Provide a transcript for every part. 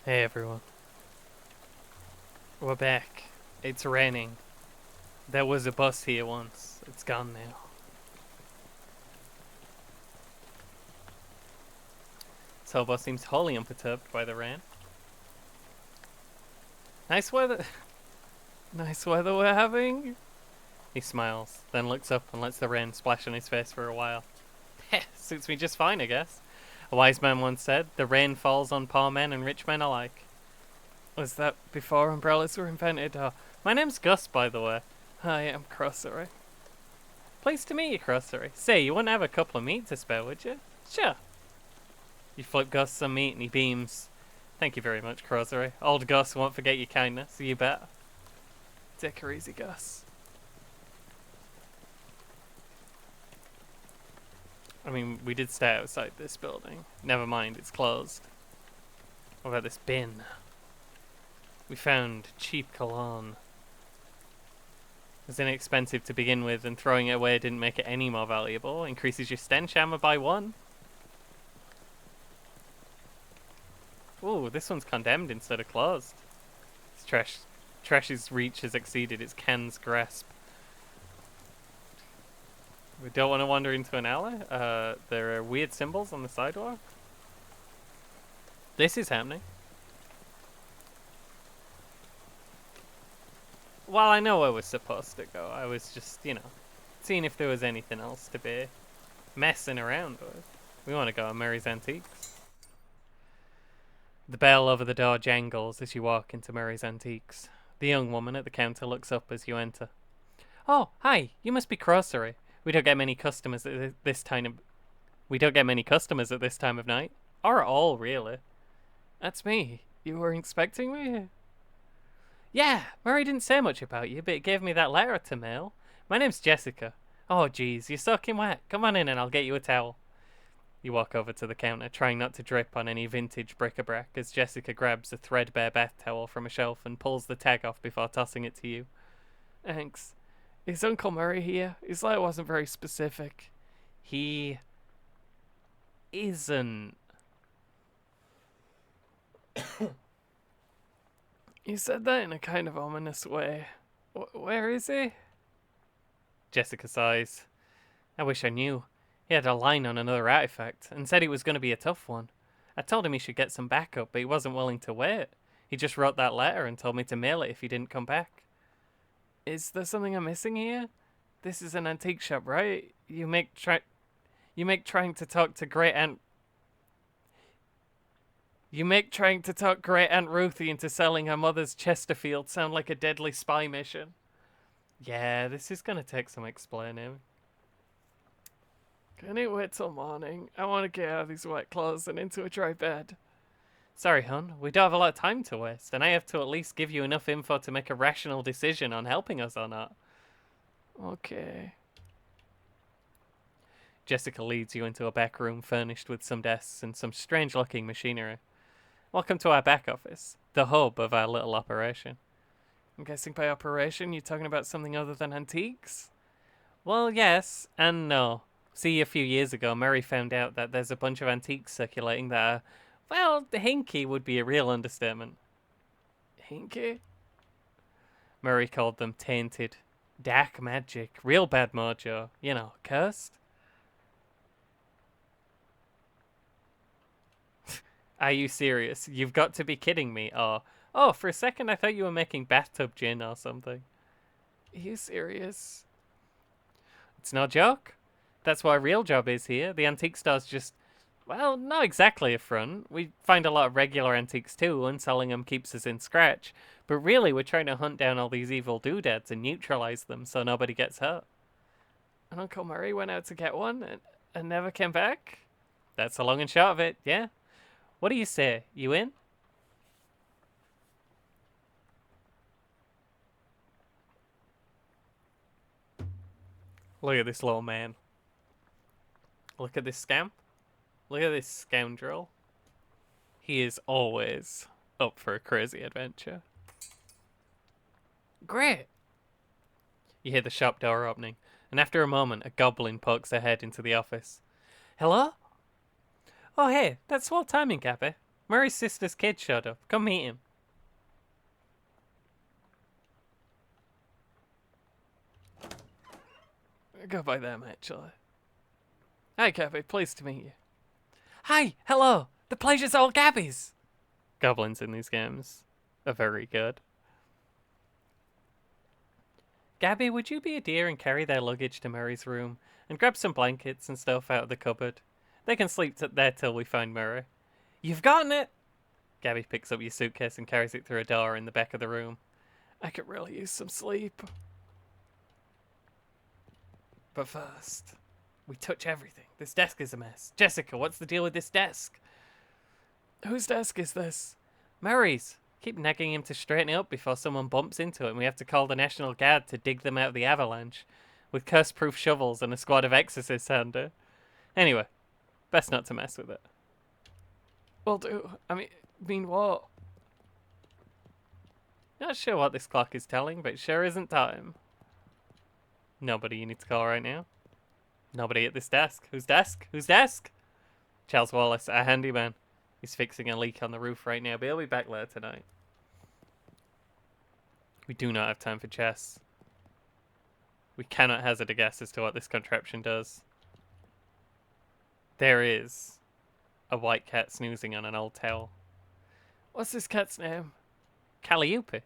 Hey everyone, we're back. It's raining. There was a bus here once. It's gone now. Tobo seems wholly unperturbed by the rain. Nice weather. Nice weather we're having. He smiles, then looks up and lets the rain splash on his face for a while. Heh, suits me just fine, I guess. A wise man once said, "The rain falls on poor men and rich men alike." Was that before umbrellas were invented? Oh, my name's Gus, by the way. I am Chrosary. Pleased to meet you, Chrosary. Say, you wouldn't have a couple of meat to spare, would you? Sure. You flip Gus some meat and he beams. Thank you very much, Chrosary. Old Gus won't forget your kindness, you bet. Take her easy, Gus. I mean, we did stay outside this building. Never mind, it's closed. What about this bin? We found cheap cologne. It was inexpensive to begin with, and throwing it away didn't make it any more valuable. Increases your stench hammer by 1. Ooh, this one's condemned instead of closed. It's trash. Trash's reach has exceeded its can's grasp. We don't want to wander into an alley. There are weird symbols on the sidewalk. This is happening. Well, I know where we're supposed to go. I was just, seeing if there was anything else to be messing around with. We want to go to Murray's Antiques. The bell over the door jangles as you walk into Murray's Antiques. The young woman at the counter looks up as you enter. Oh, hi, you must be Chrosary. We don't get many customers at this time of night. Or at all, really. That's me. You were expecting me? Yeah, Murray didn't say much about you, but he gave me that letter to mail. My name's Jessica. Oh, geez, you're soaking wet. Come on in and I'll get you a towel. You walk over to the counter, trying not to drip on any vintage bric-a-brac as Jessica grabs a threadbare bath towel from a shelf and pulls the tag off before tossing it to you. Thanks. Is Uncle Murray here? His letter wasn't very specific. He isn't. You said that in a kind of ominous way. Where is he? Jessica sighs. I wish I knew. He had a line on another artifact and said it was going to be a tough one. I told him he should get some backup, but he wasn't willing to wait. He just wrote that letter and told me to mail it if he didn't come back. Is there something I'm missing here? This is an antique shop, right? You make trying to talk Great Aunt Ruthie into selling her mother's Chesterfield sound like a deadly spy mission. Yeah, this is gonna take some explaining. Can it wait till morning? I want to get out of these wet clothes and into a dry bed. Sorry, hon, we don't have a lot of time to waste, and I have to at least give you enough info to make a rational decision on helping us or not. Okay. Jessica leads you into a back room furnished with some desks and some strange-looking machinery. Welcome to our back office, the hub of our little operation. I'm guessing by operation you're talking about something other than antiques? Well, yes and no. See, a few years ago, Murray found out that there's a bunch of antiques circulating that are, well, hinky would be a real understatement. Hinky? Murray called them tainted. Dark magic. Real bad mojo. Cursed. Are you serious? You've got to be kidding me. Oh, for a second I thought you were making bathtub gin or something. Are you serious? It's no joke. That's what our real job is here. The antique store's just, well, not exactly a front. We find a lot of regular antiques too, and selling them keeps us in scratch. But really, we're trying to hunt down all these evil doodads and neutralize them so nobody gets hurt. And Uncle Murray went out to get one and never came back? That's the long and short of it, yeah. What do you say? You in? Look at this little man. Look at this scamp. Look at this scoundrel. He is always up for a crazy adventure. Great. You hear the shop door opening, and after a moment, a goblin pokes her head into the office. Hello? Oh, hey, that's swell timing, Cappy. Murray's sister's kid showed up. Come meet him. Go by them, actually. Hi, Gabby. Pleased to meet you. Hi, hello. The pleasure's all Gabby's. Goblins in these games are very good. Gabby, would you be a dear and carry their luggage to Murray's room and grab some blankets and stuff out of the cupboard? They can sleep there till we find Murray. You've gotten it! Gabby picks up your suitcase and carries it through a door in the back of the room. I could really use some sleep. But first, we touch everything. This desk is a mess. Jessica, what's the deal with this desk? Whose desk is this? Murray's. Keep nagging him to straighten it up before someone bumps into it and we have to call the National Guard to dig them out of the avalanche with curse-proof shovels and a squad of exorcists handy. Anyway, best not to mess with it. Will do. I mean what? Not sure what this clock is telling, but it sure isn't time. Nobody you need to call right now. Nobody at this desk. Whose desk? Whose desk? Charles Wallace, our handyman. He's fixing a leak on the roof right now, but he'll be back later tonight. We do not have time for chess. We cannot hazard a guess as to what this contraption does. There is a white cat snoozing on an old towel. What's this cat's name? Calliope.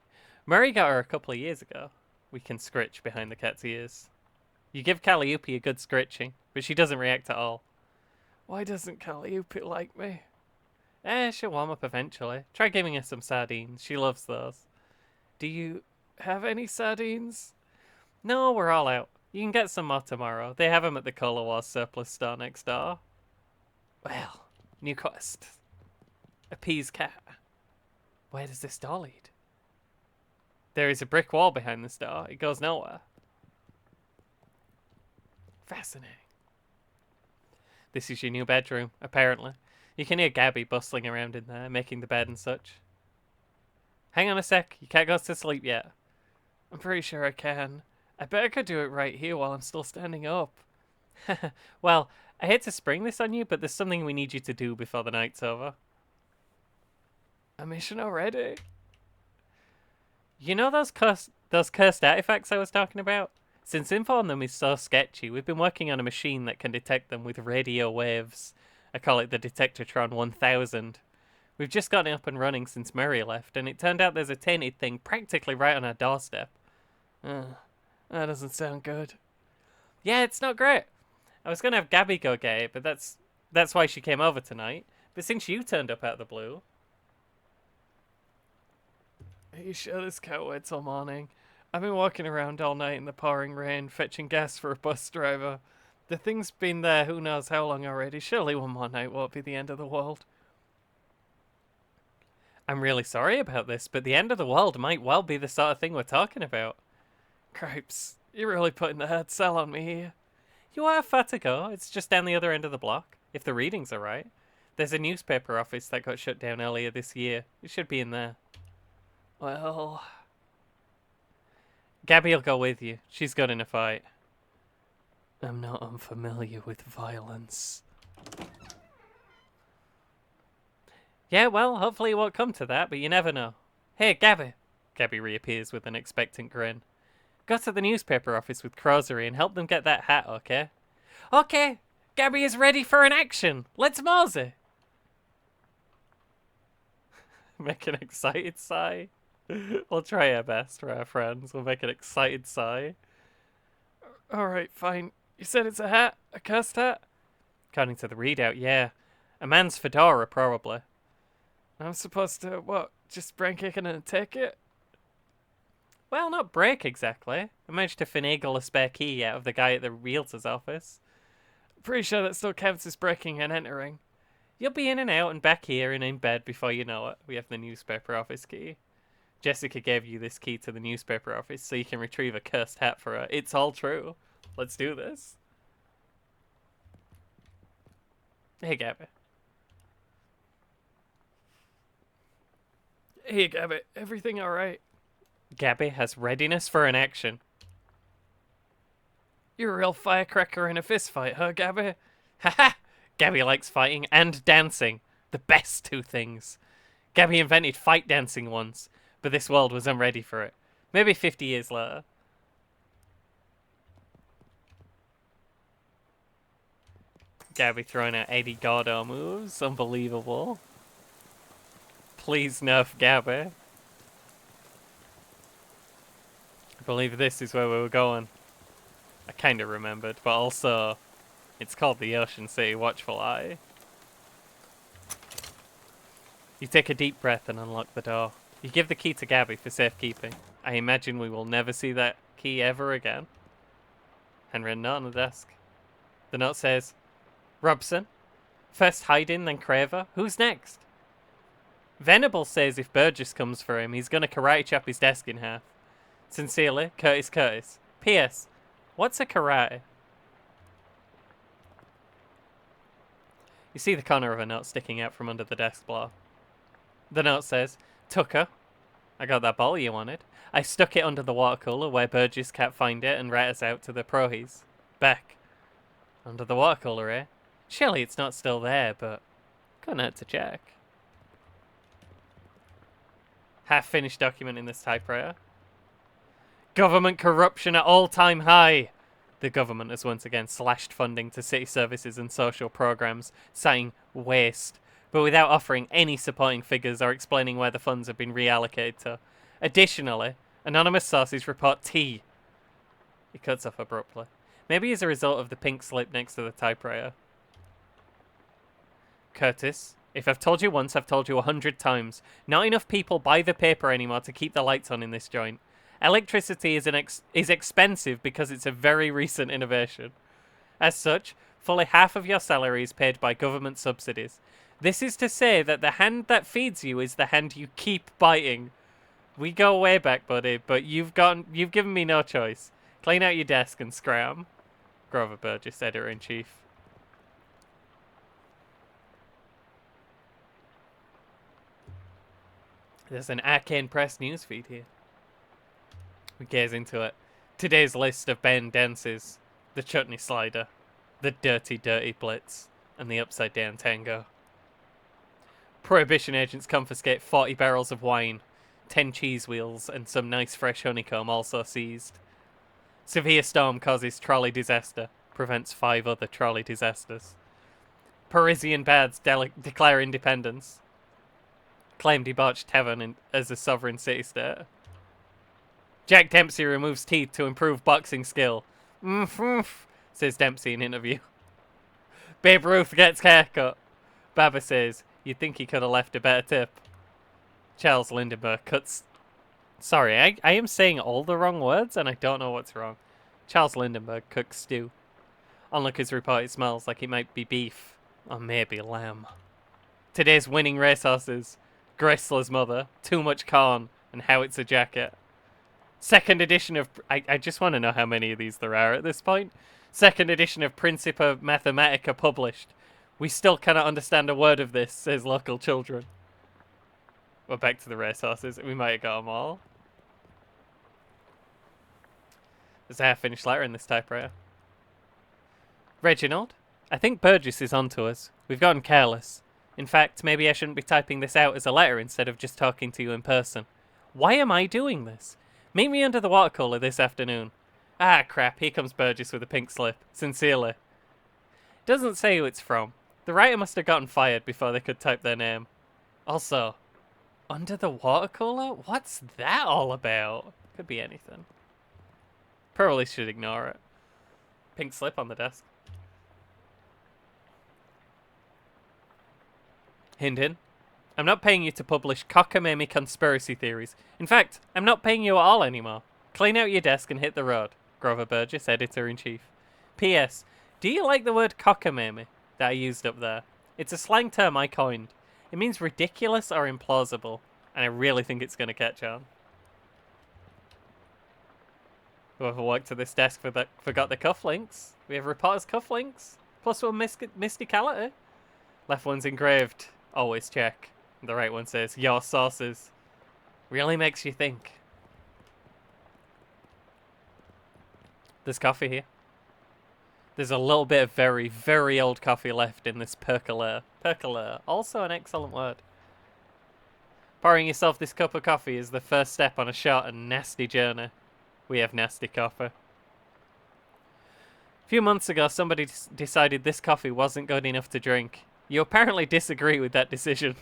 Murray got her a couple of years ago. We can scritch behind the cat's ears. You give Calliope a good scritching, but she doesn't react at all. Why doesn't Calliope like me? She'll warm up eventually. Try giving her some sardines. She loves those. Do you have any sardines? No, we're all out. You can get some more tomorrow. They have them at the Colour Wars surplus store next door. Well, new quest. Appease cat. Where does this door lead? There is a brick wall behind this door. It goes nowhere. Fascinating. This is your new bedroom, apparently. You can hear Gabby bustling around in there, making the bed and such. Hang on a sec. You can't go to sleep yet. I'm pretty sure I can. I bet I could do it right here while I'm still standing up. Well, I hate to spring this on you, but there's something we need you to do before the night's over. A mission already? You know those cursed artifacts I was talking about? Since info on them is so sketchy, we've been working on a machine that can detect them with radio waves. I call it the Detectortron 1000. We've just gotten it up and running since Murray left, and it turned out there's a tainted thing practically right on our doorstep. That doesn't sound good. Yeah, it's not great. I was going to have Gabby go get it, but that's why she came over tonight. But since you turned up out of the blue... Are you sure this can't wait till morning? I've been walking around all night in the pouring rain, fetching gas for a bus driver. The thing's been there who knows how long already. Surely one more night won't be the end of the world. I'm really sorry about this, but the end of the world might well be the sort of thing we're talking about. Cripes, you're really putting the hard sell on me here. You are far to go. It's just down the other end of the block, if the readings are right. There's a newspaper office that got shut down earlier this year. It should be in there. Well... Gabby'll go with you. She's good in a fight. I'm not unfamiliar with violence. Yeah, well, hopefully it won't come to that, but you never know. Hey, Gabby! Gabby reappears with an expectant grin. Go to the newspaper office with Chrosary and help them get that hat, okay? Okay! Gabby is ready for an action! Let's mosey! Make an excited sigh. We'll try our best for our friends. We'll make an excited sigh. Alright, fine. You said it's a hat? A cursed hat? According to the readout, yeah. A man's fedora, probably. I'm supposed to, what, just break it and take it? Well, not break exactly. I managed to finagle a spare key out of the guy at the realtor's office. Pretty sure that still counts as breaking and entering. You'll be in and out and back here and in bed before you know it. We have the newspaper office key. Jessica gave you this key to the newspaper office so you can retrieve a cursed hat for her. It's all true. Let's do this. Hey, Gabby. Hey, Gabby. Everything alright? Gabby has readiness for an action. You're a real firecracker in a fist fight, huh, Gabby? Haha! Gabby likes fighting and dancing. The best two things. Gabby invented fight dancing once, but this world was unready for it. Maybe 50 years later. Gabby throwing out Eddie Gordo moves. Unbelievable. Please nerf Gabby. I believe this is where we were going. I kind of remembered, but also, it's called the Ocean City Watchful Eye. You take a deep breath and unlock the door. You give the key to Gabby for safekeeping. I imagine we will never see that key ever again. Handwritten note on the desk. The note says, Robson, first Haydn, then Craver. Who's next? Venable says if Burgess comes for him, he's gonna karate chop his desk in half. Sincerely, Curtis Curtis. P.S. What's a karate? You see the corner of a note sticking out from under the desk blower. The note says, Tucker, I got that bottle you wanted. I stuck it under the water cooler where Burgess can't find it and rat us out to the prohies. Beck. Under the water cooler, eh? Surely it's not still there, but couldn't hurt to check. Half-finished document in this typewriter. Government corruption at all-time high. The government has once again slashed funding to city services and social programs, citing waste, but without offering any supporting figures or explaining where the funds have been reallocated to. Additionally, anonymous sources report tea. He cuts off abruptly. Maybe as a result of the pink slip next to the typewriter. Curtis, if I've told you once, I've told you 100 times. Not enough people buy the paper anymore to keep the lights on in this joint. Electricity is expensive because it's a very recent innovation. As such, fully half of your salary is paid by government subsidies. This is to say that the hand that feeds you is the hand you keep biting. We go way back, buddy, but you've given me no choice. Clean out your desk and scram. Grover Burgess, Editor-in-Chief. There's an Arcane Press newsfeed here. We gaze into it. Today's list of banned dances. The chutney slider. The dirty, dirty blitz. And the upside down tango. Prohibition agents confiscate 40 barrels of wine. 10 cheese wheels and some nice fresh honeycomb also seized. Severe storm causes trolley disaster. Prevents 5 other trolley disasters. Parisian bards declare independence. Claim debauched Tavern as a sovereign city-state. Jack Dempsey removes teeth to improve boxing skill. Says Dempsey in interview. Babe Ruth gets haircut. Baba says, you'd think he could have left a better tip. Charles Lindbergh cuts... Sorry, I am saying all the wrong words and I don't know what's wrong. Charles Lindbergh cooks stew. Onlookers report it smells like it might be beef. Or maybe lamb. Today's winning racehorses. Gressler's mother. Too much corn. And how it's a jacket. Second edition of... I just want to know how many of these there are at this point. Second edition of Principia Mathematica published. We still cannot understand a word of this, says local children. We're back to the racehorses. We might have got them all. There's a half-finished letter in this typewriter. Reginald, I think Burgess is onto us. We've gotten careless. In fact, maybe I shouldn't be typing this out as a letter instead of just talking to you in person. Why am I doing this? Meet me under the water cooler this afternoon. Ah, crap, here comes Burgess with a pink slip. Sincerely. Doesn't say who it's from. The writer must have gotten fired before they could type their name. Also, under the water cooler? What's that all about? Could be anything. Probably should ignore it. Pink slip on the desk. Hindin, I'm not paying you to publish cockamamie conspiracy theories. In fact, I'm not paying you at all anymore. Clean out your desk and hit the road. Grover Burgess, Editor-in-Chief. P.S. Do you like the word cockamamie that I used up there? It's a slang term I coined. It means ridiculous or implausible, and I really think it's going to catch on. Whoever worked to this desk forgot the cufflinks. We have reporters' cufflinks. Plus one mysticality. Left one's engraved. Always check. The right one says, your sources. Really makes you think. There's coffee here. There's a little bit of very, very old coffee left in this percolator. Percolator, also an excellent word. Pouring yourself this cup of coffee is the first step on a short and nasty journey. We have nasty coffee. A few months ago, somebody decided this coffee wasn't good enough to drink. You apparently disagree with that decision.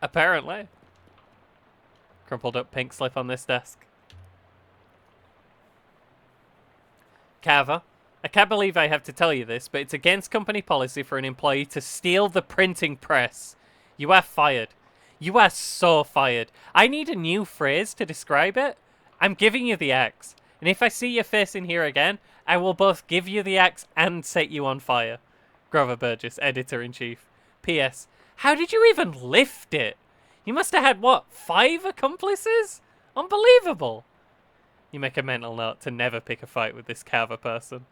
Apparently. Crumpled up pink slip on this desk. Carver, I can't believe I have to tell you this, but it's against company policy for an employee to steal the printing press. You are fired. You are so fired. I need a new phrase to describe it. I'm giving you the axe. And if I see your face in here again, I will both give you the axe and set you on fire. Grover Burgess, Editor-in-Chief. P.S. How did you even lift it? You must have had, what, 5 accomplices? Unbelievable. You make a mental note to never pick a fight with this Carver person.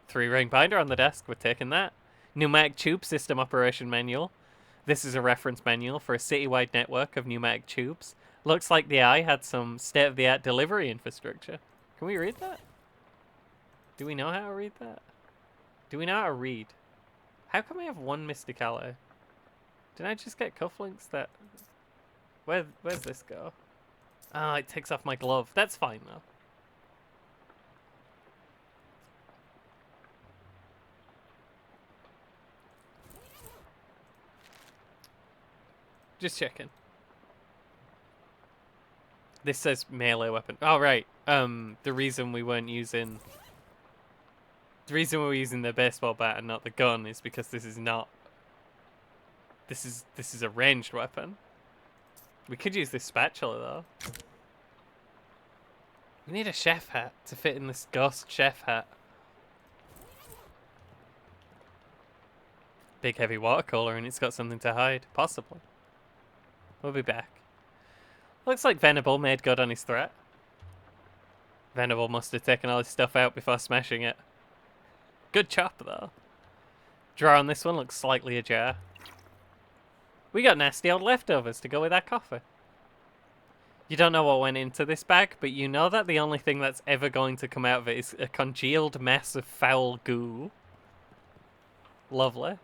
Three-ring binder on the desk. We're taking that. Pneumatic tube system operation manual. This is a reference manual for a citywide network of pneumatic tubes. Looks like the eye had some state-of-the-art delivery infrastructure. Can we read that? Do we know how to read that? Do we know how to read? How come we have one Mysticale? Did I just get cufflinks that... Where's this go? Oh, it takes off my glove. That's fine, though. Just checking. This says melee weapon. Oh, right. The reason we weren't using... The reason we were using the baseball bat and not the gun is because this is not... This is a ranged weapon. We could use this spatula, though. We need a chef hat to fit in this ghost chef hat. Big heavy water cooler and it's got something to hide. Possibly. We'll be back. Looks like Venable made good on his threat. Venable must have taken all his stuff out before smashing it. Good chop, though. Drawer on this one looks slightly ajar. We got nasty old leftovers to go with our coffee. You don't know what went into this bag, but you know that the only thing that's ever going to come out of it is a congealed mass of foul goo. Lovely.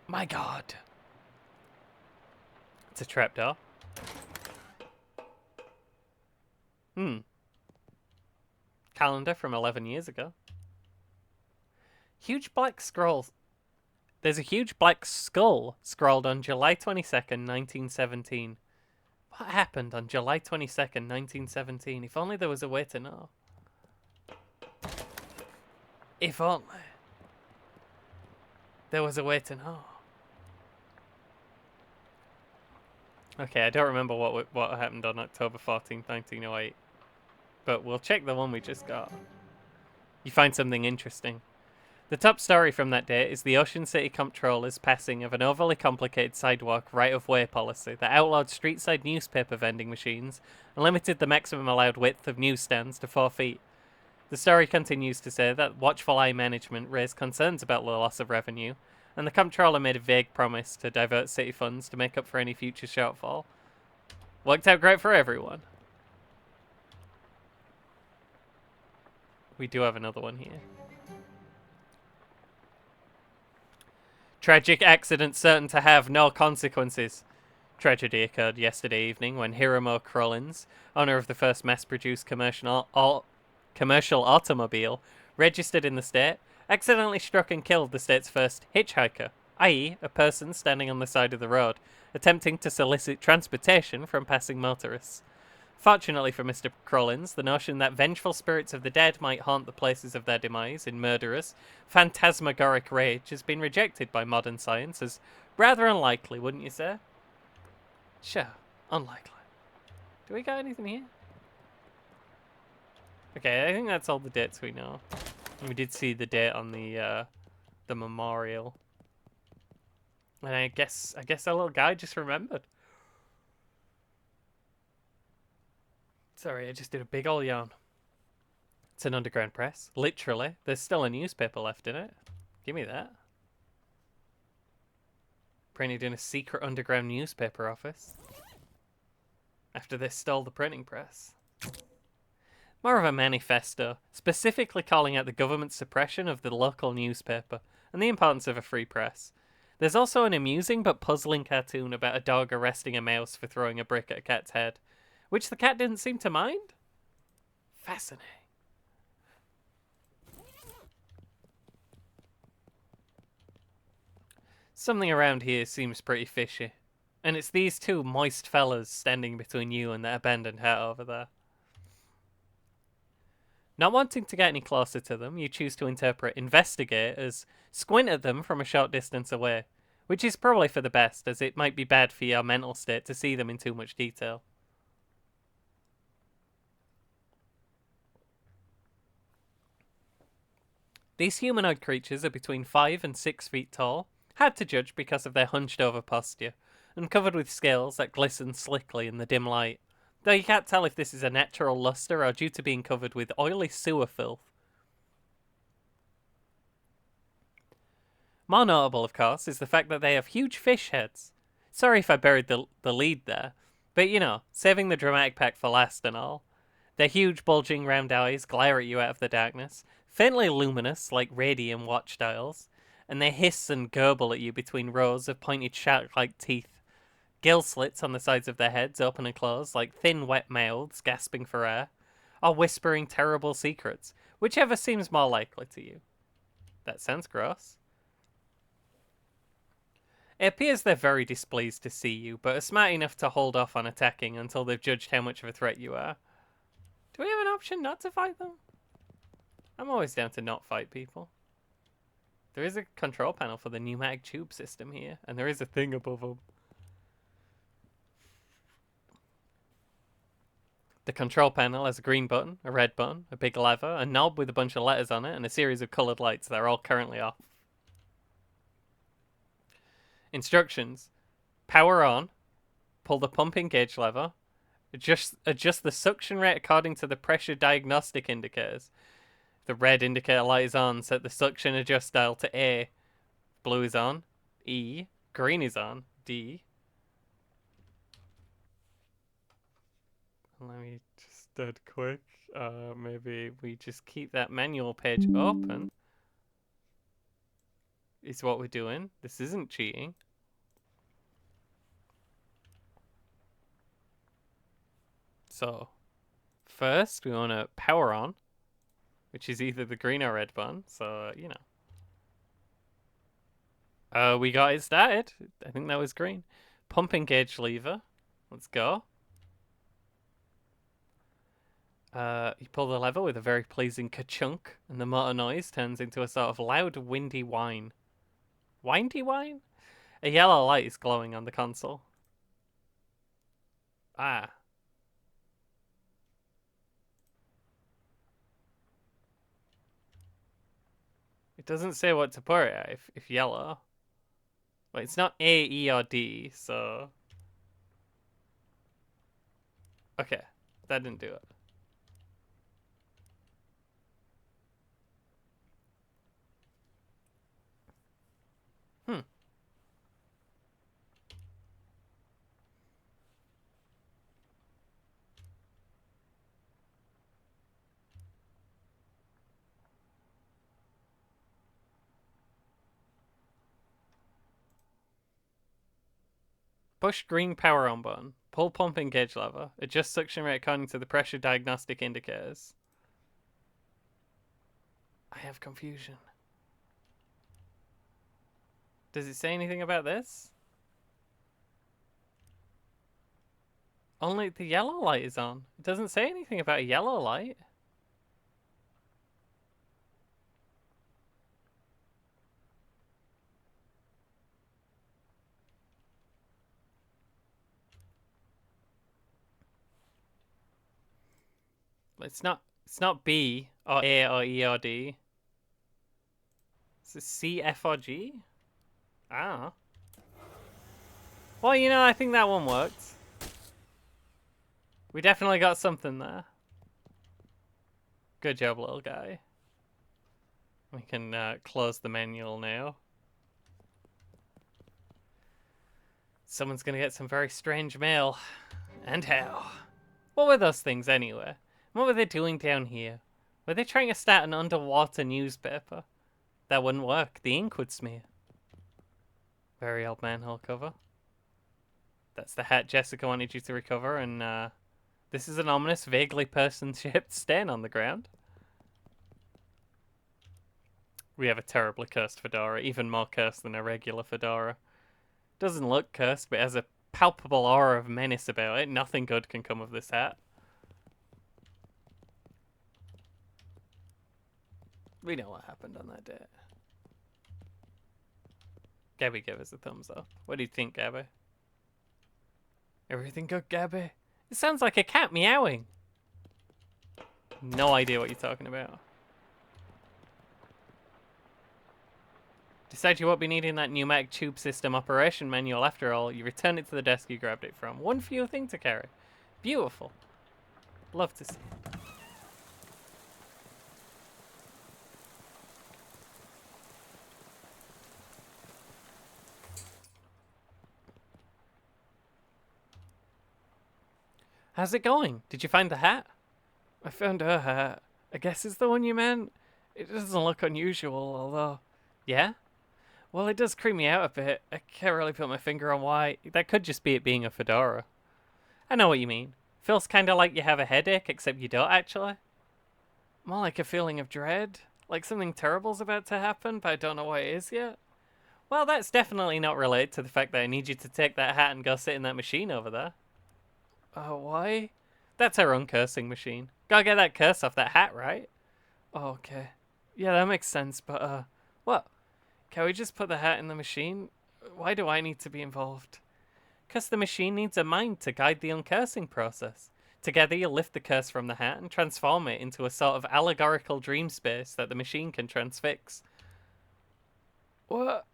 My God. It's a trapdoor. Calendar from 11 years ago. Huge black scrolls. There's a huge black skull scrawled on July 22nd, 1917. What happened on July 22nd, 1917? If only there was a way to know. If only there was a way to know. Okay, I don't remember what happened on October 14th, 1908. But we'll check the one we just got. You find something interesting. The top story from that day is the Ocean City Comptroller's passing of an overly complicated sidewalk right-of-way policy that outlawed street-side newspaper vending machines and limited the maximum allowed width of newsstands to 4 feet. The story continues to say that watchful eye management raised concerns about the loss of revenue, and the Comptroller made a vague promise to divert city funds to make up for any future shortfall. Worked out great for everyone. We do have another one here. Tragic accident certain to have no consequences. Tragedy occurred yesterday evening when Hiromo Crollins, owner of the first mass-produced commercial automobile registered in the state, accidentally struck and killed the state's first hitchhiker, i.e. a person standing on the side of the road, attempting to solicit transportation from passing motorists. Fortunately for Mr. Crollins, the notion that vengeful spirits of the dead might haunt the places of their demise in murderous, phantasmagoric rage has been rejected by modern science as rather unlikely, wouldn't you say? Sure, unlikely. Do we got anything here? Okay, I think that's all the dates we know. We did see the date on the memorial. And I guess that little guy just remembered. Sorry, I just did a big ol' yawn. It's an underground press. Literally. There's still a newspaper left in it. Give me that. Printed in a secret underground newspaper office. after they stole the printing press. More of a manifesto, specifically calling out the government's suppression of the local newspaper and the importance of a free press. There's also an amusing but puzzling cartoon about a dog arresting a mouse for throwing a brick at a cat's head, which the cat didn't seem to mind. Fascinating. Something around here seems pretty fishy, and it's these two moist fellas standing between you and that abandoned hut over there. Not wanting to get any closer to them, you choose to interpret investigate as squint at them from a short distance away, which is probably for the best, as it might be bad for your mental state to see them in too much detail. These humanoid creatures are between 5 and 6 feet tall, hard to judge because of their hunched over posture, and covered with scales that glisten slickly in the dim light, though you can't tell if this is a natural luster or due to being covered with oily sewer filth. More notable, of course, is the fact that they have huge fish heads. Sorry if I buried the lead there, but you know, saving the dramatic pack for last and all. Their huge, bulging, round eyes glare at you out of the darkness, faintly luminous like radium watch dials, and they hiss and gurgle at you between rows of pointed shark-like teeth. Gill slits on the sides of their heads open and close like thin, wet mouths gasping for air, or whispering terrible secrets, whichever seems more likely to you. That sounds gross. It appears they're very displeased to see you, but are smart enough to hold off on attacking until they've judged how much of a threat you are. Do we have an option not to fight them? I'm always down to not fight people. There is a control panel for the pneumatic tube system here, and there is a thing above them. The control panel has a green button, a red button, a big lever, a knob with a bunch of letters on it, and a series of coloured lights that are all currently off. Instructions. Power on. Pull the pumping gauge lever. Adjust the suction rate according to the pressure diagnostic indicators. The red indicator light is on. Set the suction adjust dial to A. Blue is on. E. Green is on. D. Let me just dead quick. Maybe we just keep that manual page open. Is what we're doing. This isn't cheating. So, first we want to power on, which is either the green or red button. So, you know. We got it started. I think that was green. Pumping gauge lever. Let's go. You pull the lever with a very pleasing ka-chunk, and the motor noise turns into a sort of loud, windy whine. Windy whine? A yellow light is glowing on the console. Ah. It doesn't say what to put it at if yellow. Well, it's not A, E, or D, so... Okay, that didn't do it. Push green power on button. Pull pumping gauge lever. Adjust suction rate according to the pressure diagnostic indicators. I have confusion. Does it say anything about this? Only the yellow light is on. It doesn't say anything about a yellow light. It's not B or A or E or D. Is it C, F, or G? I don't know. Well, you know, I think that one worked. We definitely got something there. Good job, little guy. We can close the manual now. Someone's gonna get some very strange mail. And how? What were those things anyway? What were they doing down here? Were they trying to start an underwater newspaper? That wouldn't work. The ink would smear. Very old manhole cover. That's the hat Jessica wanted you to recover, and this is an ominous, vaguely person-shaped stain on the ground. We have a terribly cursed fedora, even more cursed than a regular fedora. Doesn't look cursed, but has a palpable aura of menace about it. Nothing good can come of this hat. We know what happened on that day. Gabby gave us a thumbs up. What do you think, Gabby? Everything good, Gabby? It sounds like a cat meowing. No idea what you're talking about. Decide you won't be needing that pneumatic tube system operation manual after all. You return it to the desk you grabbed it from. One fewer thing to carry. Beautiful. Love to see. How's it going? Did you find the hat? I found her hat. I guess it's the one you meant. It doesn't look unusual, although... Yeah? Well, it does creep me out a bit. I can't really put my finger on why. That could just be it being a fedora. I know what you mean. Feels kind of like you have a headache, except you don't actually. More like a feeling of dread. Like something terrible's about to happen, but I don't know what it is yet. Well, that's definitely not related to the fact that I need you to take that hat and go sit in that machine over there. Why? That's her uncursing machine. Gotta get that curse off that hat, right? Oh, okay. Yeah, that makes sense, but, what? Can we just put the hat in the machine? Why do I need to be involved? 'Cause the machine needs a mind to guide the uncursing process. Together, you lift the curse from the hat and transform it into a sort of allegorical dream space that the machine can transfix. What?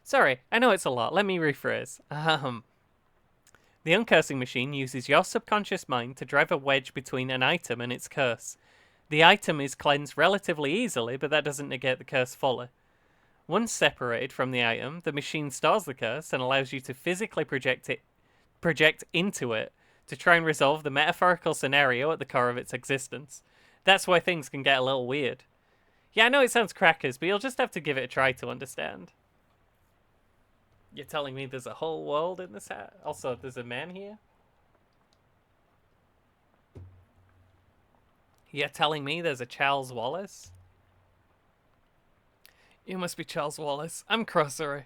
Sorry, I know it's a lot. Let me rephrase. The uncursing machine uses your subconscious mind to drive a wedge between an item and its curse. The item is cleansed relatively easily, but that doesn't negate the curse fully. Once separated from the item, the machine stores the curse and allows you to physically project into it to try and resolve the metaphorical scenario at the core of its existence. That's why things can get a little weird. Yeah, I know it sounds crackers, but you'll just have to give it a try to understand. You're telling me there's a whole world in this hat? Also, there's a man here? You're telling me there's a Charles Wallace? You must be Charles Wallace. I'm Chrosary.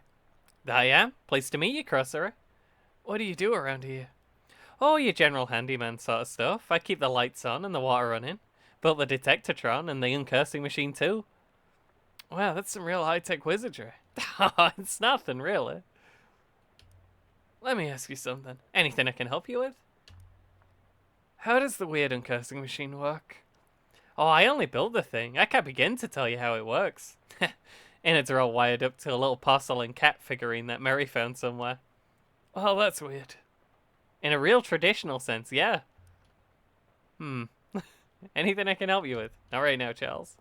I am. Pleased to meet you, Chrosary. What do you do around here? Oh, your general handyman sort of stuff. I keep the lights on and the water running. Built the detectatron and the uncursing machine too. Wow, that's some real high-tech wizardry. It's nothing, really. Let me ask you something. Anything I can help you with? How does the weird uncursing machine work? Oh, I only built the thing. I can't begin to tell you how it works. Innards are all wired up to a little porcelain cat figurine that Mary found somewhere. Oh, that's weird. In a real traditional sense, yeah. Anything I can help you with? Not right now, Charles.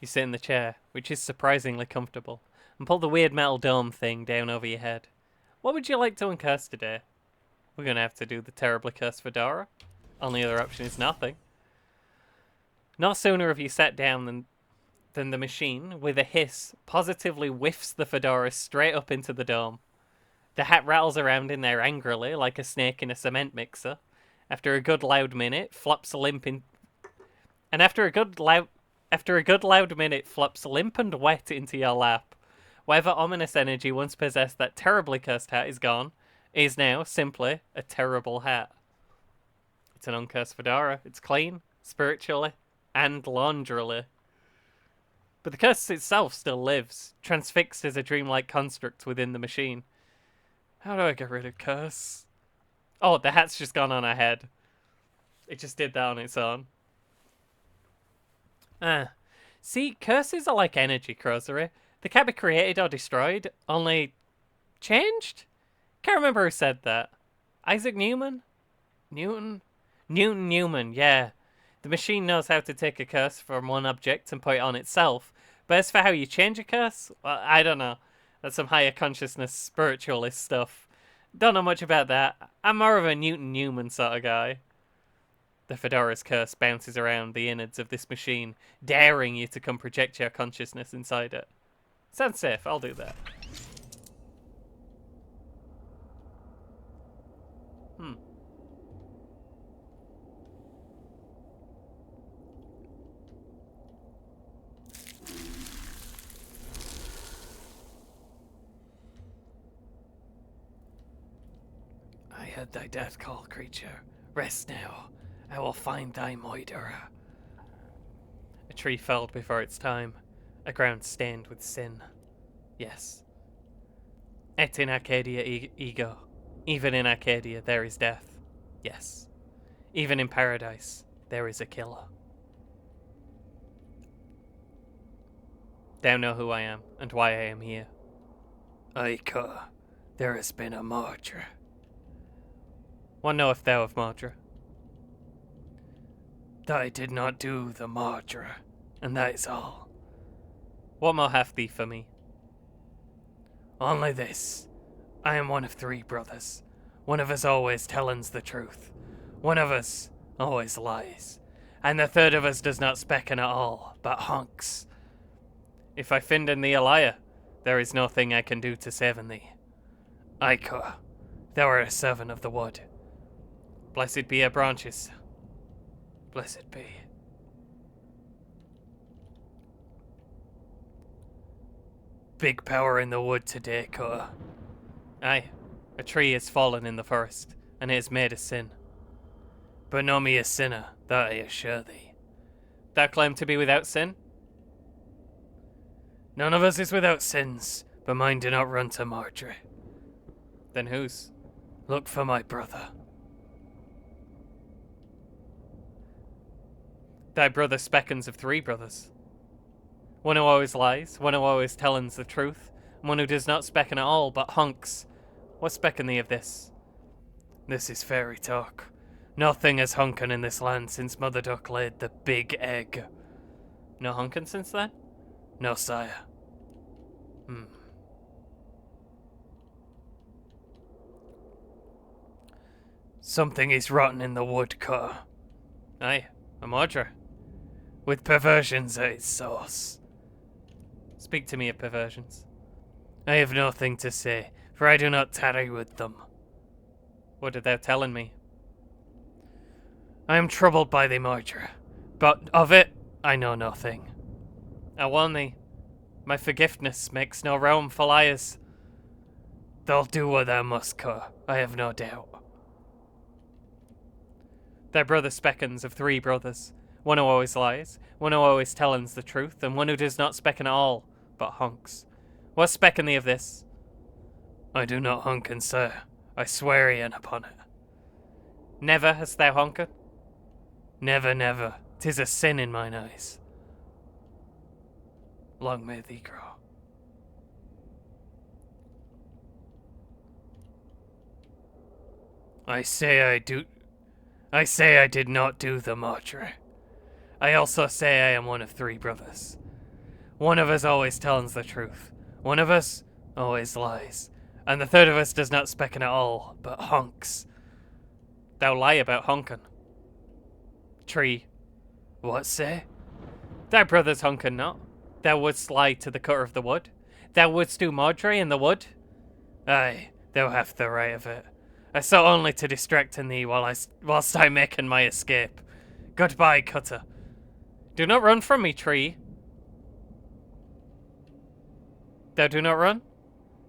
You sit in the chair, which is surprisingly comfortable, and pull the weird metal dome thing down over your head. What would you like to uncurse today? We're going to have to do the terribly cursed fedora. Only other option is nothing. No sooner have you sat down than the machine, with a hiss, positively whiffs the fedora straight up into the dome. The hat rattles around in there angrily, like a snake in a cement mixer. After a good loud minute, flops limp in... And after a good loud minute, flops limp and wet into your lap. Whatever ominous energy once possessed that terribly cursed hat is gone. It is now, simply, a terrible hat. It's an uncursed fedora. It's clean, spiritually, and laundrily. But the curse itself still lives, transfixed as a dreamlike construct within the machine. How do I get rid of curse? Oh, the hat's just gone on ahead. It just did that on its own. See, curses are like energy, Chrosary. They can't be created or destroyed, only changed? Can't remember who said that. Isaac Newman? Newton? Newman, yeah. The machine knows how to take a curse from one object and put it on itself. But as for how you change a curse, well, I don't know. That's some higher consciousness spiritualist stuff. Don't know much about that. I'm more of a Newton Newman sort of guy. The fedora's curse bounces around the innards of this machine, daring you to come project your consciousness inside it. Sounds safe, I'll do that. I heard thy death call, creature. Rest now. I will find thy moiderer. A tree felled before its time, a ground stained with sin. Yes. Et in Arcadia ego. Even in Arcadia there is death. Yes. Even in paradise there is a killer. Thou know who I am, and why I am here. Ica, there has been a murder. What knowest thou of Mordra? Thy did not do the murder, and that is all. What more hath thee for me? Only this. I am one of 3 brothers. One of us always tellins the truth. One of us always lies. And the third of us does not specken at all, but hunks. If I find in thee a liar, there is no thing I can do to save thee. Ica, thou art a servant of the wood. Blessed be her branches. Blessed be. Big power in the wood today, Ka. Aye, a tree has fallen in the forest, and it has made a sin. But no me a sinner, that I assure thee. Thou claim to be without sin? None of us is without sins, but mine do not run to Marjorie. Then whose? Look for my brother. Thy brother speckens of 3 brothers. One who always lies, one who always tellins the truth, and one who does not specken at all, but hunks. What specken thee of this? This is fairy talk. Nothing has hunken in this land since Mother Duck laid the big egg. No hunkin' since then? No, sire. Something is rotten in the wood, Ka. Aye, a Mordra. With perversions at its source. Speak to me of perversions. I have nothing to say, for I do not tarry with them. What did thou tellin me? I am troubled by the Mordra, but of it I know nothing. I warn thee, my forgiveness makes no realm for liars. They'll do what thou must, Ka, I have no doubt. Thy brother speckens of 3 brothers, one who always lies, one who always tellins the truth, and one who does not specken at all, but hunks. What specken thee of this? I do not hunken, sir. I swear e'en upon it. Never hast thou hunken? Never, never. 'Tis a sin in mine eyes. Long may thee grow. I say I did not do the murder. I also say I am one of 3 brothers. One of us always tells the truth. One of us always lies. And the third of us does not specken at all, but hunks. Thou lie about hunkin'. Tree. What say? Thy brother's hunkin' not. Thou wouldst lie to the cutter of the wood. Thou wouldst do Mordre in the wood. Aye, thou hast the right of it. I sought only to distract thee whilst I making my escape. Goodbye, Cutter. Do not run from me, Tree. Thou do not run?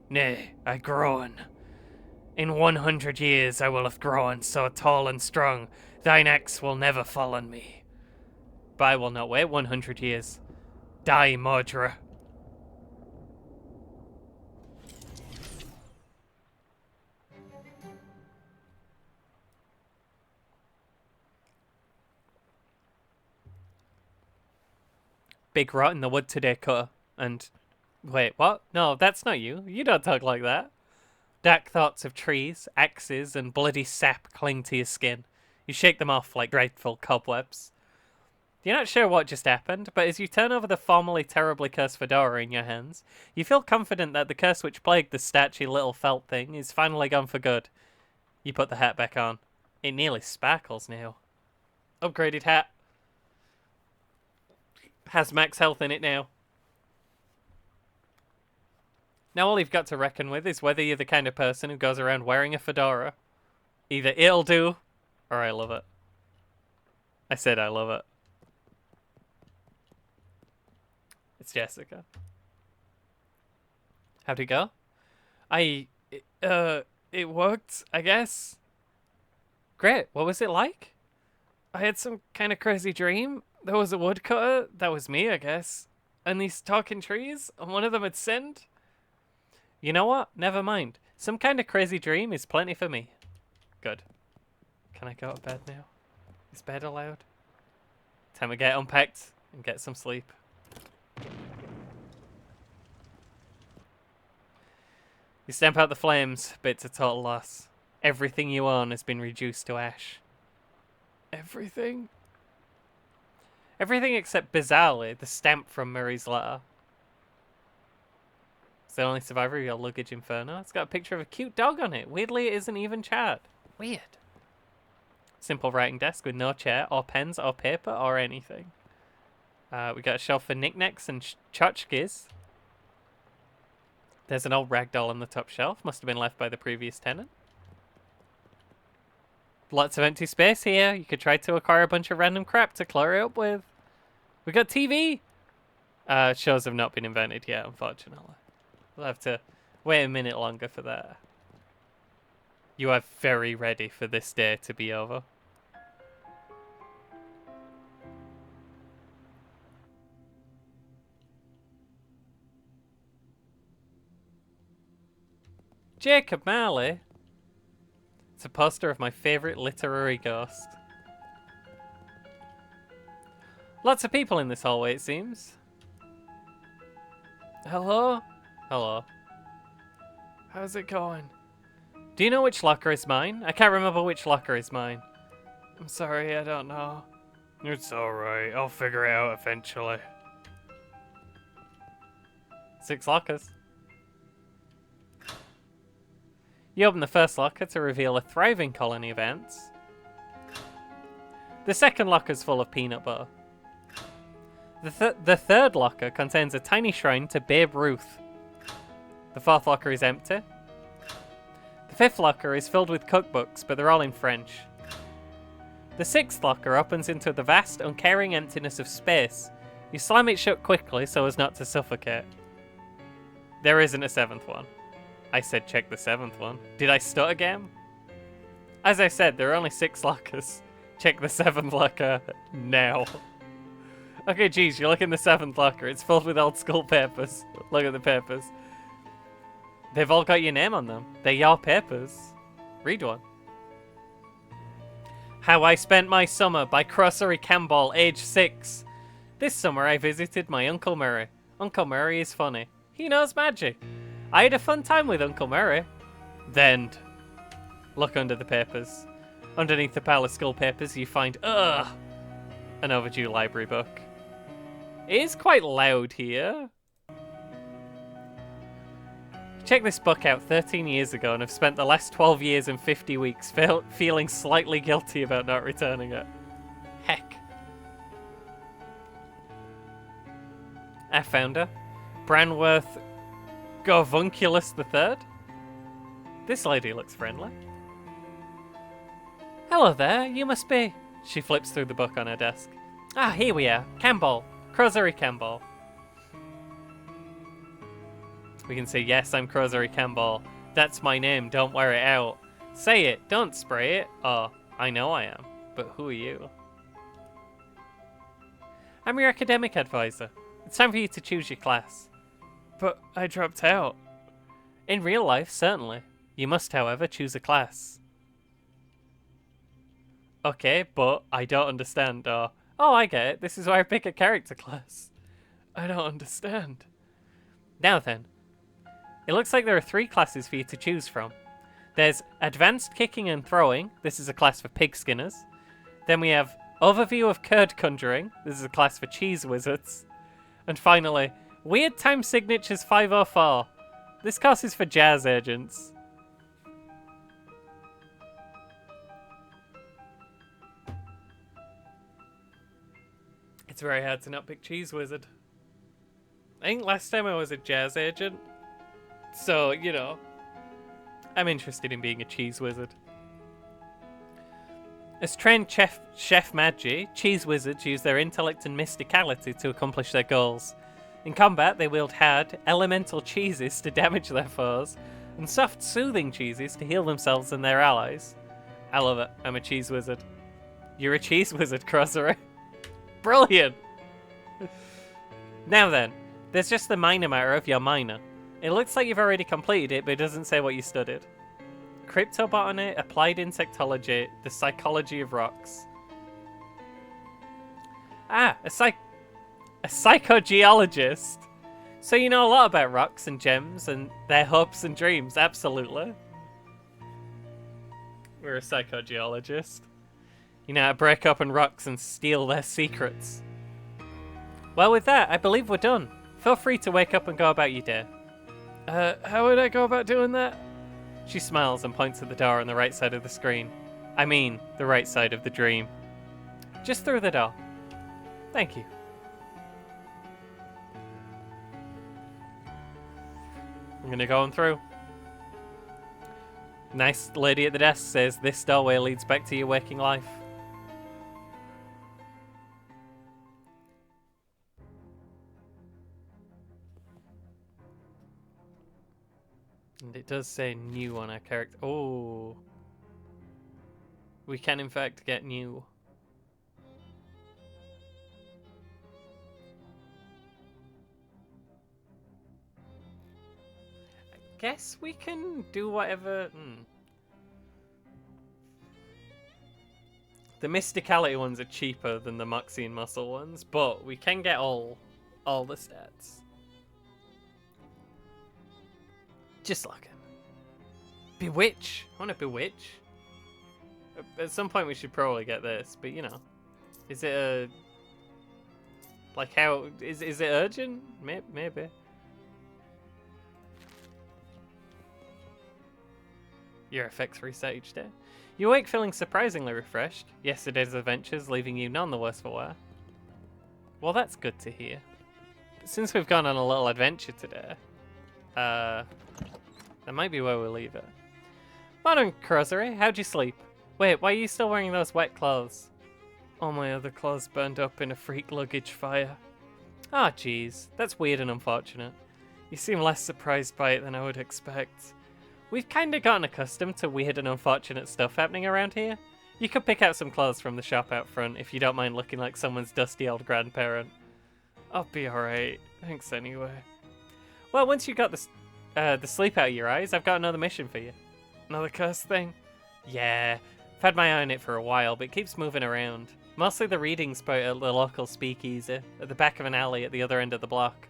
Nay, I groan. In 100 years I will have grown so tall and strong, thine axe will never fall on me. But I will not wait 100 years. Die, murderer. Big rot in the wood today, Cutter. And... wait, what? No, that's not you. You don't talk like that. Dark thoughts of trees, axes, and bloody sap cling to your skin. You shake them off like grateful cobwebs. You're not sure what just happened, but as you turn over the formerly terribly cursed fedora in your hands, you feel confident that the curse which plagued the statchy little felt thing is finally gone for good. You put the hat back on. It nearly sparkles now. Upgraded hat. Has max health in it now. Now all you've got to reckon with is whether you're the kind of person who goes around wearing a fedora. Either it'll do, or I love it. I said I love it. It's Jessica. How'd it go? It worked, I guess. Great. What was it like? I had some kind of crazy dream. There was a woodcutter. That was me, I guess. And these talking trees, and one of them had sinned. You know what? Never mind. Some kind of crazy dream is plenty for me. Good. Can I go to bed now? Is bed allowed? Time to get unpacked and get some sleep. You stamp out the flames, but it's a total loss. Everything you own has been reduced to ash. Everything? Everything except, bizarrely, the stamp from Murray's letter. It's the only survivor of your luggage inferno. It's got a picture of a cute dog on it. Weirdly, it isn't even charred. Weird. Simple writing desk with no chair, or pens, or paper, or anything. We got a shelf for knickknacks and tchotchkes. There's an old rag doll on the top shelf. Must have been left by the previous tenant. Lots of empty space here. You could try to acquire a bunch of random crap to clutter it up with. We got TV. Shows have not been invented yet, unfortunately. We'll have to wait a minute longer for that. You are very ready for this day to be over. Jacob Marley. It's a poster of my favourite literary ghost. Lots of people in this hallway, it seems. Hello? Hello. How's it going? Do you know which locker is mine? I can't remember which locker is mine. I'm sorry, I don't know. It's alright. I'll figure it out eventually. 6 lockers. You open the first locker to reveal a thriving colony of ants. The second locker is full of peanut butter. The third locker contains a tiny shrine to Babe Ruth. The fourth locker is empty. The fifth locker is filled with cookbooks, but they're all in French. The sixth locker opens into the vast, uncaring emptiness of space. You slam it shut quickly so as not to suffocate. There isn't a seventh one. I said check the seventh one. Did I start again? As I said, there are only 6 lockers. Check the 7th locker now. Okay, geez, you look in the 7th locker. It's filled with old school papers. Look at the papers. They've all got your name on them. They're your papers. Read one. How I Spent My Summer by Chrosary Campbell, age 6. This summer I visited my Uncle Murray. Uncle Murray is funny. He knows magic. I had a fun time with Uncle Murray. Then, look under the papers. Underneath the pile of school papers, you find, an overdue library book. It is quite loud here. Check this book out 13 years ago and have spent the last 12 years and 50 weeks feeling slightly guilty about not returning it. Heck. I found her. Branworth Govunculus III? This lady looks friendly. Hello there, you must be... She flips through the book on her desk. Ah, here we are. Campbell. Chrosary Campbell. We can say, yes, I'm Chrosary Campbell. That's my name, don't wear it out. Say it, don't spray it. Oh, I know I am. But who are you? I'm your academic advisor. It's time for you to choose your class. But I dropped out. In real life, certainly. You must, however, choose a class. Okay, but I don't understand. Or, oh, I get it. This is why I pick a character class. I don't understand. Now then. It looks like there are 3 classes for you to choose from. There's Advanced Kicking and Throwing. This is a class for pig skinners. Then we have Overview of curd conjuring. This is a class for cheese wizards. And finally, weird time signatures 504. This course is for jazz agents. It's very hard to not pick cheese wizard. I think last time I was a jazz agent. So, you know, I'm interested in being a cheese wizard. As trained chef magi, cheese wizards use their intellect and mysticality to accomplish their goals. In combat, they wield hard, elemental cheeses to damage their foes, and soft, soothing cheeses to heal themselves and their allies. I love it. I'm a cheese wizard. You're a cheese wizard, Chrosary. Brilliant! Now then, there's just the minor matter of your minor. It looks like you've already completed it, but it doesn't say what you studied. Cryptobotany, applied insectology, the psychology of rocks. Ah, a psychogeologist. So you know a lot about rocks and gems and their hopes and dreams, absolutely. We're a psychogeologist. You know how to break open rocks and steal their secrets. Well, with that, I believe we're done. Feel free to wake up and go about your day. How would I go about doing that? She smiles and points at the door on the right side of the screen. I mean, the right side of the dream. Just through the door. Thank you. I'm gonna go on through. Nice lady at the desk says this doorway leads back to your waking life. And it does say new on our character. Oh. We can in fact get new. I guess we can do whatever. The mysticality ones are cheaper than the moxie and muscle ones, but we can get all the stats. Just looking. Bewitch. I want to bewitch. At some point we should probably get this, but you know. Is it a... Like how... Is it urgent? Maybe. Your effects reset each day. You awake feeling surprisingly refreshed. Yesterday's adventures leaving you none the worse for wear. Well, that's good to hear. But since we've gone on a little adventure today... That might be where we'll leave it. Modern Chrosary, how'd you sleep? Wait, why are you still wearing those wet clothes? All my other clothes burned up in a freak luggage fire. Ah, jeez. That's weird and unfortunate. You seem less surprised by it than I would expect. We've kinda gotten accustomed to weird and unfortunate stuff happening around here. You could pick out some clothes from the shop out front if you don't mind looking like someone's dusty old grandparent. I'll be alright. Thanks anyway. Well, once you got the sleep out of your eyes, I've got another mission for you. Another cursed thing? Yeah, I've had my eye on it for a while, but it keeps moving around. Mostly the reading spot at the local speakeasy, at the back of an alley at the other end of the block.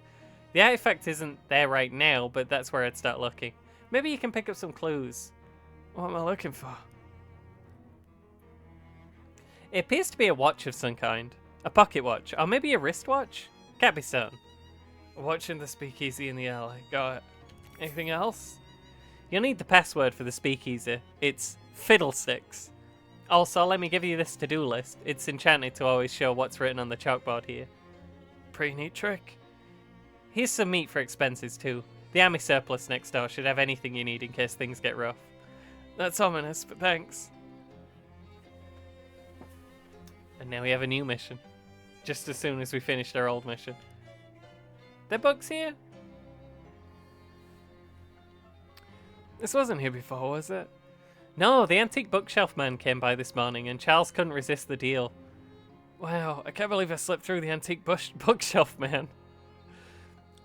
The artifact isn't there right now, but that's where I'd start looking. Maybe you can pick up some clues. What am I looking for? It appears to be a watch of some kind. A pocket watch, or maybe a wristwatch? Can't be certain. Watching the speakeasy in the alley. Got it. Anything else? You'll need the password for the speakeasy. It's Fiddlesticks. Also, let me give you this to-do list. It's enchanted to always show what's written on the chalkboard here. Pretty neat trick. Here's some meat for expenses too. The army surplus next door should have anything you need in case things get rough. That's ominous, but thanks. And now we have a new mission. Just as soon as we finished our old mission. The books here? This wasn't here before, was it? No, the antique bookshelf man came by this morning and Charles couldn't resist the deal. Wow, I can't believe I slipped through the antique bookshelf man.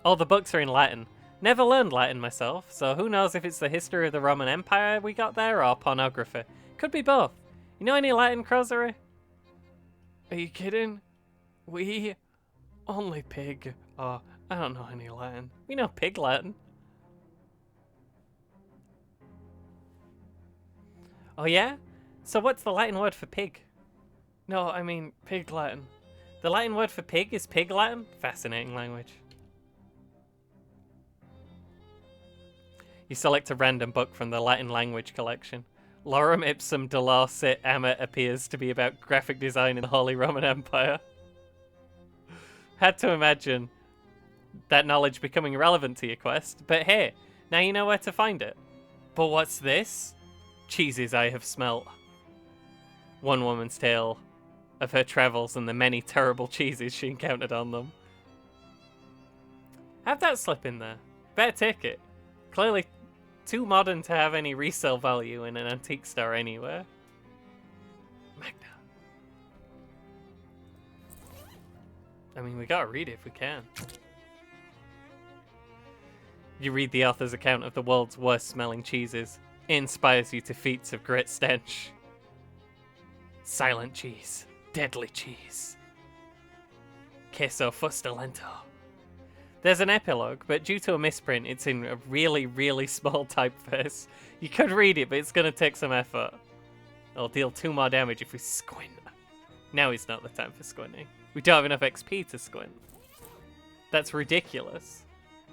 All the books are in Latin. Never learned Latin myself, so who knows if it's the history of the Roman Empire we got there or pornography. Could be both. You know any Latin, Chrosary? Are you kidding? We... Only pig. Oh, I don't know any Latin. We know pig Latin. Oh yeah? So what's the Latin word for pig? No, I mean Pig Latin. The Latin word for pig is pig Latin? Fascinating language. You select a random book from the Latin language collection. Lorem ipsum dolor sit amet appears to be about graphic design in the Holy Roman Empire. Had to imagine that knowledge becoming relevant to your quest, but hey, now you know where to find it. But what's this? Cheeses I have smelt. One woman's tale of her travels and the many terrible cheeses she encountered on them. Have that slip in there. Better take it. Clearly too modern to have any resale value in an antique store anywhere. Magna. I mean, we gotta read it if we can. You read the author's account of the world's worst smelling cheeses. It inspires you to feats of great stench. Silent cheese. Deadly cheese. Queso fustolento. There's an epilogue, but due to a misprint, it's in a really, really small typeface. You could read it, but it's gonna take some effort. It'll deal 2 more damage if we squint. Now is not the time for squinting. We don't have enough XP to squint. That's ridiculous.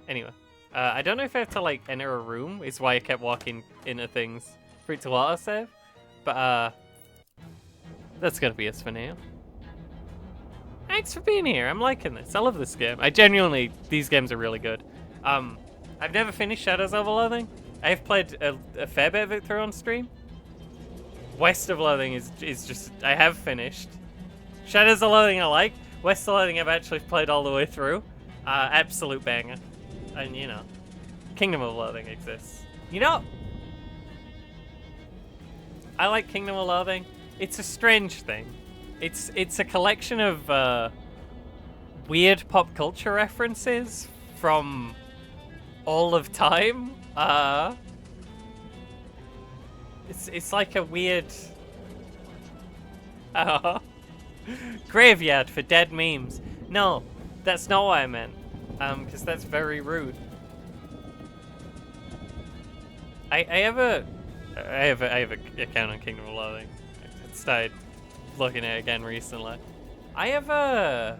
Anyway, I don't know if I have to, like, enter a room. Is why I kept walking into things for it to autosave. But, that's gonna be us for now. Thanks for being here. I'm liking this. I love this game. These games are really good. I've never finished Shadows of Loathing. I've played a fair bit of it through on stream. West of Loathing is just, I have finished. Shadows of Loathing I like. West of Loathing I've actually played all the way through. Absolute banger. And, you know, Kingdom of Loathing exists. You know, I like Kingdom of Loathing. It's a strange thing. It's a collection of weird pop culture references from all of time. It's like a weird graveyard for dead memes. No, that's not what I meant. Because that's very rude. I have a account on Kingdom of Loathing. I started looking at it again recently. I have a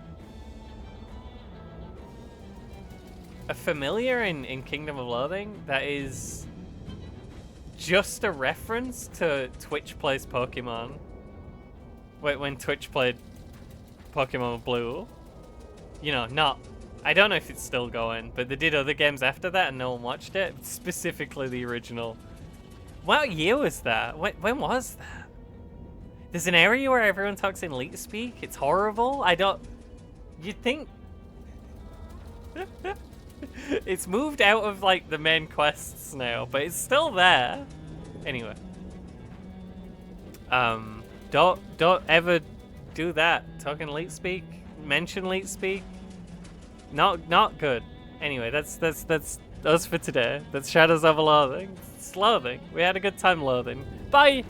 familiar in Kingdom of Loathing that is just a reference to Twitch Plays Pokemon. When Twitch played Pokemon Blue. You know, not... I don't know if it's still going, but they did other games after that and no one watched it. Specifically the original. What year was that? When was that? There's an area where everyone talks in Leet speak. It's horrible. You'd think... It's moved out of, like, the main quests now, but it's still there. Anyway. Don't ever do that. Talk in Leet speak. Mention Leet speak. Not good. Anyway, that's us for today. That's Shadows of Loathing. It's Loathing. We had a good time loathing. Bye!